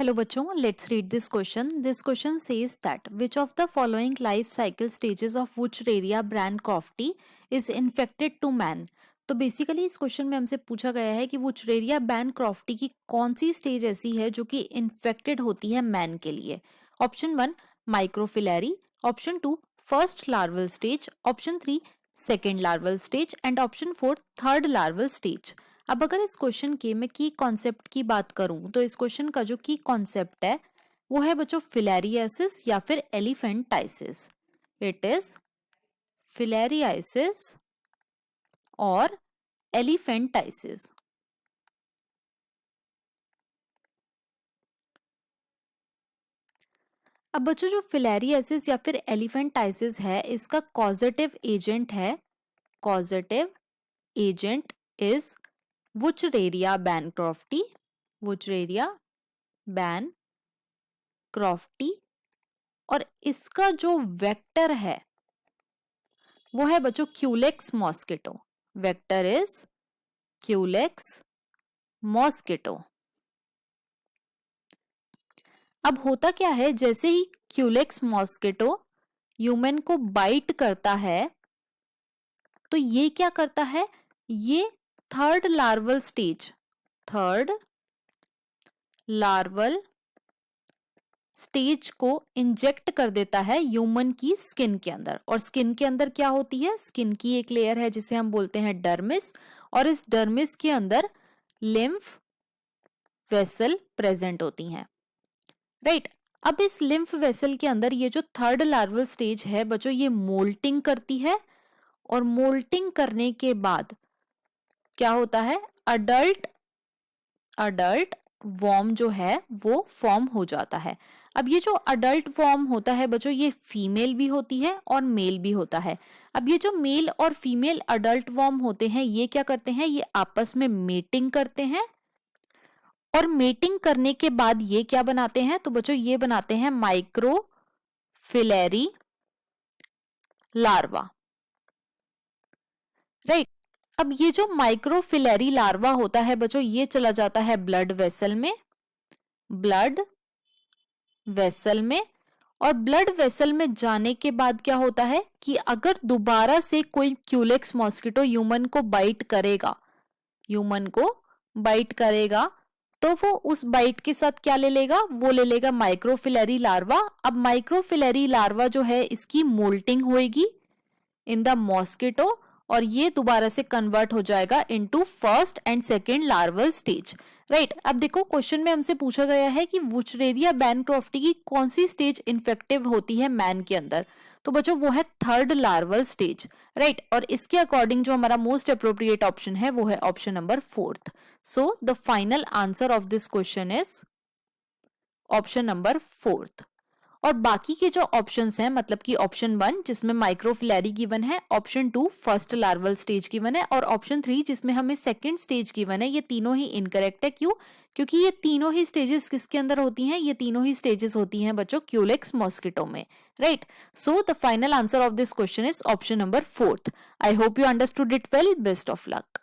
Hello बच्चों, let's read this question. This question says that which of the following life cycle stages of Wuchereria brandcrofti is infected to man? तो basically इस question में हमसे पूछा गया है कि वुचरेरिया बैनक्रॉफ्टी की कौन सी स्टेज ऐसी है जो कि इन्फेक्टेड होती है मैन के लिए। Option 1 microfilariae, option 2 first larval stage, option 3 second larval stage and option 4 third larval stage. अब अगर इस क्वेश्चन के मैं की कॉन्सेप्ट की बात करूं तो इस क्वेश्चन का जो की कॉन्सेप्ट है वो है बच्चों फिलेरियासिस या फिर एलिफेंटाइसिस। इट इज फिलेरियासिस और एलिफेंटाइसिस। अब बच्चों जो फिलेरियासिस या फिर एलिफेंटाइसिस है इसका कॉजेटिव एजेंट है, causative agent is Wuchereria bancrofti, Wuchereria bancrofti और इसका जो वेक्टर है वो है बच्चों Culex mosquito. Vector is Culex mosquito. अब होता क्या है, जैसे ही क्यूलेक्स मॉस्किटो ह्यूमन को बाइट करता है तो ये क्या करता है, ये third larval stage, third larval stage को इंजेक्ट कर देता है ह्यूमन की स्किन के अंदर। और स्किन के अंदर क्या होती है, स्किन की एक लेयर है जिसे हम बोलते हैं डर्मिस, और इस डर्मिस के अंदर लिम्फ वेसल प्रेजेंट होती हैं, राइट। अब इस लिम्फ वेसल के अंदर ये जो थर्ड लार्वल स्टेज है बच्चों ये मोल्टिंग करती है, और मोल्टिंग करने के बाद क्या होता है, अडल्ट वॉर्म जो है वो फॉर्म हो जाता है। अब ये जो अडल्ट फॉर्म होता है बच्चों ये फीमेल भी होती है और मेल भी होता है। अब ये जो मेल और फीमेल अडल्ट वॉर्म होते हैं ये क्या करते हैं, ये आपस में मेटिंग करते हैं, और मेटिंग करने के बाद ये क्या बनाते हैं, तो बच्चों ये बनाते हैं माइक्रोफिलेरी लार्वा, राइट। अब ये जो माइक्रोफिलेरी लार्वा होता है बच्चों ये चला जाता है ब्लड वेसल में, ब्लड वेसल में, और ब्लड वेसल में जाने के बाद क्या होता है कि अगर दोबारा से कोई क्यूलेक्स मॉस्किटो ह्यूमन को बाइट करेगा, ह्यूमन को बाइट करेगा तो वो उस बाइट के साथ क्या ले लेगा, वो ले लेगा माइक्रोफिलेरी लार्वा। अब माइक्रोफिलेरी लार्वा जो है इसकी मोल्टिंग होएगी इन द मॉस्किटो और ये दोबारा से कन्वर्ट हो जाएगा into first and second larval stage, right. अब देखो क्वेश्चन में हमसे पूछा गया है कि वुचरेरिया बैनक्रॉफ्टी की कौन सी स्टेज इन्फेक्टिव होती है मैन के अंदर, तो बच्चों वो है थर्ड लार्वल स्टेज, राइट। और इसके अकॉर्डिंग जो हमारा मोस्ट अप्रोप्रिएट ऑप्शन है वो है option number 4th। So the final answer of this question is option number 4th। और बाकी के जो ऑप्शंस हैं मतलब कि ऑप्शन 1 जिसमें माइक्रोफिलेरी गिवन है, option 2 first larval stage given है, और ऑप्शन 3 जिसमें हमें सेकंड स्टेज गिवन है, ये तीनों ही इनकरेक्ट है। क्यों? क्योंकि ये तीनों ही स्टेजेस किसके अंदर होती हैं, ये तीनों ही स्टेजेस होती हैं बच्चों क्यूलेक्स मॉस्किटो में, right. So the final answer of this question is option number 4th। I hope you understood it well. Best of luck.